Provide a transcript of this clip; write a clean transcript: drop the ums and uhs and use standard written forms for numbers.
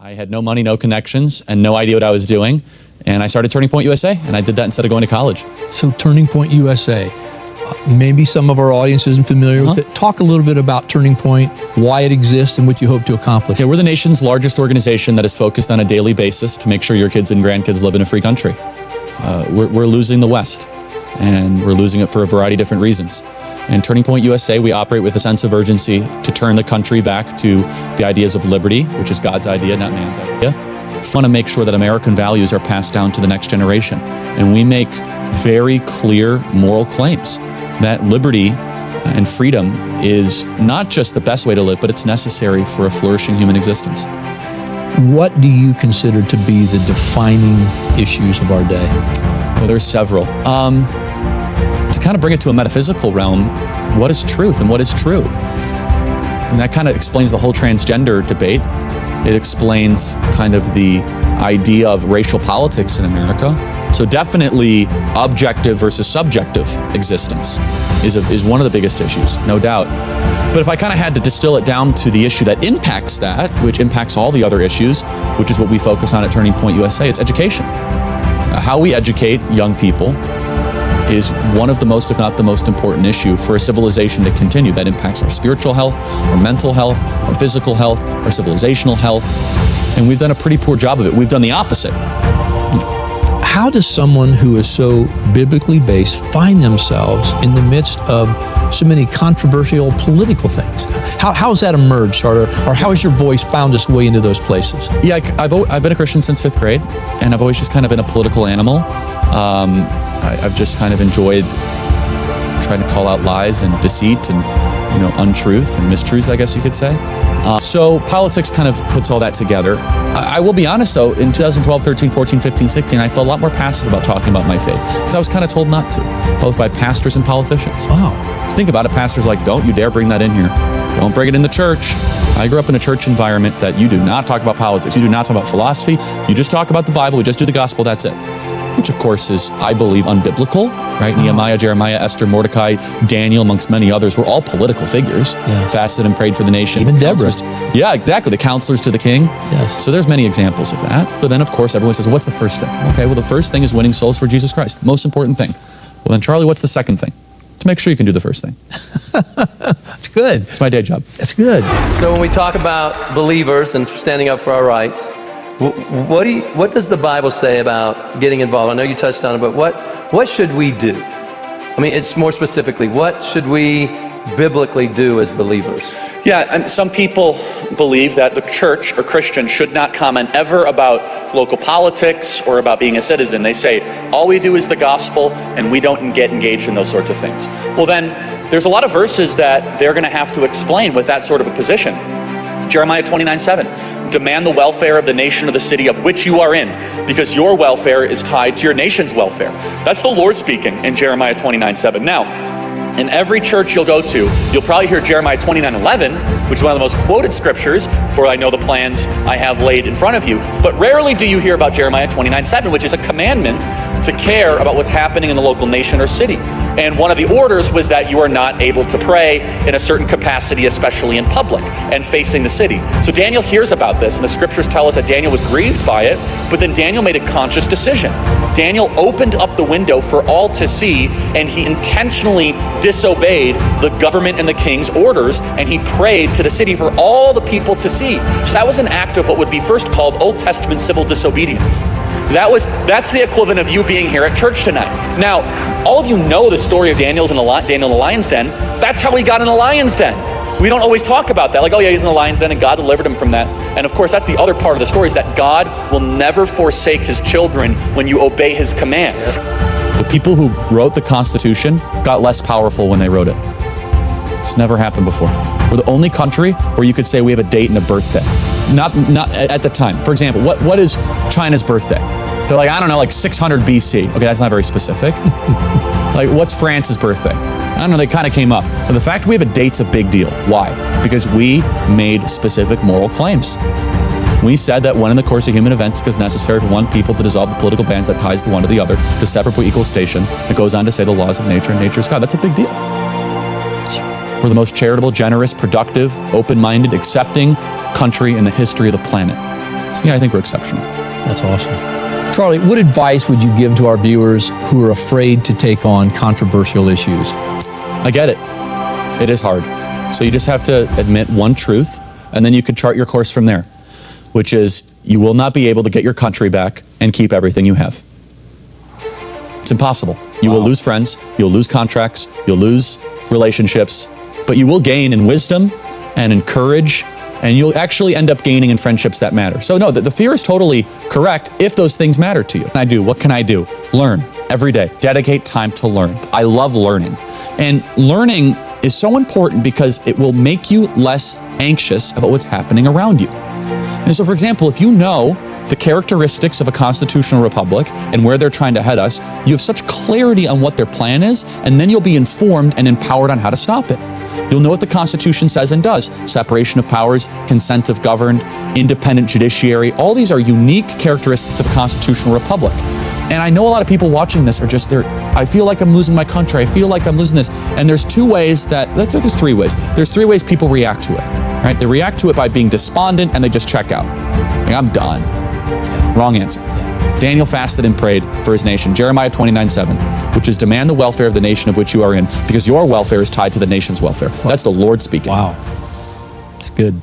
I had no money, no connections, and no idea what I was doing. And I started Turning Point USA, and I did that instead of going to college. So Turning Point USA, maybe some of our audience isn't familiar with it. Talk a little bit about Turning Point, why it exists, and what you hope to accomplish. Yeah, we're the nation's largest organization that is focused on a daily basis to make sure your kids and grandkids live in a free country. We're losing the West, and we're losing it for a variety of different reasons. And Turning Point USA, we operate with a sense of urgency to turn the country back to the ideas of liberty, which is God's idea, not man's idea. We want to make sure that American values are passed down to the next generation. And we make very clear moral claims that liberty and freedom is not just the best way to live, but it's necessary for a flourishing human existence. What do you consider to be the defining issues of our day? Well, there's several. To kind of bring it to a metaphysical realm, what is truth and what is true? And that kind of explains the whole transgender debate. It explains kind of the idea of racial politics in America. So definitely objective versus subjective existence is one of the biggest issues, no doubt. But if I kind of had to distill it down to the issue that impacts that, which impacts all the other issues, which is what we focus on at Turning Point USA, it's education. How we educate young people is one of the most, if not the most important issue for a civilization to continue. That impacts our spiritual health, our mental health, our physical health, our civilizational health. And we've done a pretty poor job of it. We've done the opposite. How does someone who is so biblically based find themselves in the midst of so many controversial political things? How has that emerged, Charlie? Or how has your voice found its way into those places? Yeah, I've been a Christian since 5th grade, and I've always just kind of been a political animal. I've just kind of enjoyed trying to call out lies and deceit and, untruth and mistruths, I guess you could say. So politics kind of puts all that together. I will be honest though, in 2012, 13, 14, 15, 16, I felt a lot more passive about talking about my faith because I was kind of told not to, both by pastors and politicians. Wow. Think about it, pastors like, don't you dare bring that in here. Don't bring it in the church. I grew up in a church environment that you do not talk about politics. You do not talk about philosophy. You just talk about the Bible. We just do the gospel. That's it. Which of course is, I believe, unbiblical, right? Nehemiah, Jeremiah, Esther, Mordecai, Daniel, amongst many others, were all political figures. Yeah. Fasted and prayed for the nation. Even Deborah. Yeah, exactly. The counselors to the king. Yes. So there's many examples of that. But then of course everyone says, what's the first thing? Okay, well the first thing is winning souls for Jesus Christ. Most important thing. Well then Charlie, what's the second thing? To make sure you can do the first thing. That's good. It's my day job. That's good. So when we talk about believers and standing up for our rights, what does the Bible say about getting involved? I know you touched on it, but what should we do? I mean, it's more specifically, what should we biblically do as believers? Yeah, and some people believe that the church or Christian should not comment ever about local politics or about being a citizen. They say, all we do is the gospel and we don't get engaged in those sorts of things. Well then, there's a lot of verses that they're going to have to explain with that sort of a position. Jeremiah 29:7, demand the welfare of the nation or the city of which you are in, because your welfare is tied to your nation's welfare. That's the Lord speaking in Jeremiah 29:7. Now, in every church you'll go to, you'll probably hear Jeremiah 29:11, which is one of the most quoted scriptures, for I know the plans I have laid in front of you. But rarely do you hear about Jeremiah 29:7, which is a commandment to care about what's happening in the local nation or city. And one of the orders was that you are not able to pray in a certain capacity, especially in public and facing the city. So Daniel hears about this, and the scriptures tell us that Daniel was grieved by it, but then Daniel made a conscious decision. Daniel opened up the window for all to see, and he intentionally disobeyed the government and the king's orders, and he prayed to the city for all the people to see. So that was an act of what would be first called Old Testament civil disobedience. That's the equivalent of you being here at church tonight. Now, all of you know the story of Daniel in the lion's den. That's how he got in the lion's den. We don't always talk about that. Like, oh yeah, he's in the lion's den and God delivered him from that. And of course, that's the other part of the story, is that God will never forsake his children when you obey his commands. The people who wrote the Constitution got less powerful when they wrote it. It's never happened before. We're the only country where you could say we have a date and a birthday. Not at the time. For example, what is China's birthday? They're like, I don't know, like 600 BC. Okay, that's not very specific. Like, what's France's birthday? I don't know, they kind of came up. But the fact we have a date's a big deal. Why? Because we made specific moral claims. We said that when in the course of human events it is necessary for one people to dissolve the political bands that ties the one to the other, to separate but equal station. It goes on to say the laws of nature and nature's God. That's a big deal. We're the most charitable, generous, productive, open-minded, accepting country in the history of the planet. So yeah, I think we're exceptional. That's awesome. Charlie, what advice would you give to our viewers who are afraid to take on controversial issues? I get it. It is hard. So you just have to admit one truth, and then you can chart your course from there, which is you will not be able to get your country back and keep everything you have. It's impossible. You will lose friends, you'll lose contracts, you'll lose relationships, but you will gain in wisdom and in courage, and you'll actually end up gaining in friendships that matter. So no, the fear is totally correct if those things matter to you. What can I do? Learn every day. Dedicate time to learn. I love learning. And learning is so important because it will make you less anxious about what's happening around you. And so, for example, if you know the characteristics of a constitutional republic and where they're trying to head us, you have such clarity on what their plan is, and then you'll be informed and empowered on how to stop it. You'll know what the Constitution says and does. Separation of powers, consent of governed, independent judiciary. All these are unique characteristics of a constitutional republic. And I know a lot of people watching this are just there. I feel like I'm losing my country. I feel like I'm losing this. And there's three ways. There's three ways people react to it, right? They react to it by being despondent and they just check out. Like, I'm done. Wrong answer. Daniel fasted and prayed for his nation. Jeremiah 29:7, which is demand the welfare of the nation of which you are in, because your welfare is tied to the nation's welfare. That's the Lord speaking. Wow. It's good.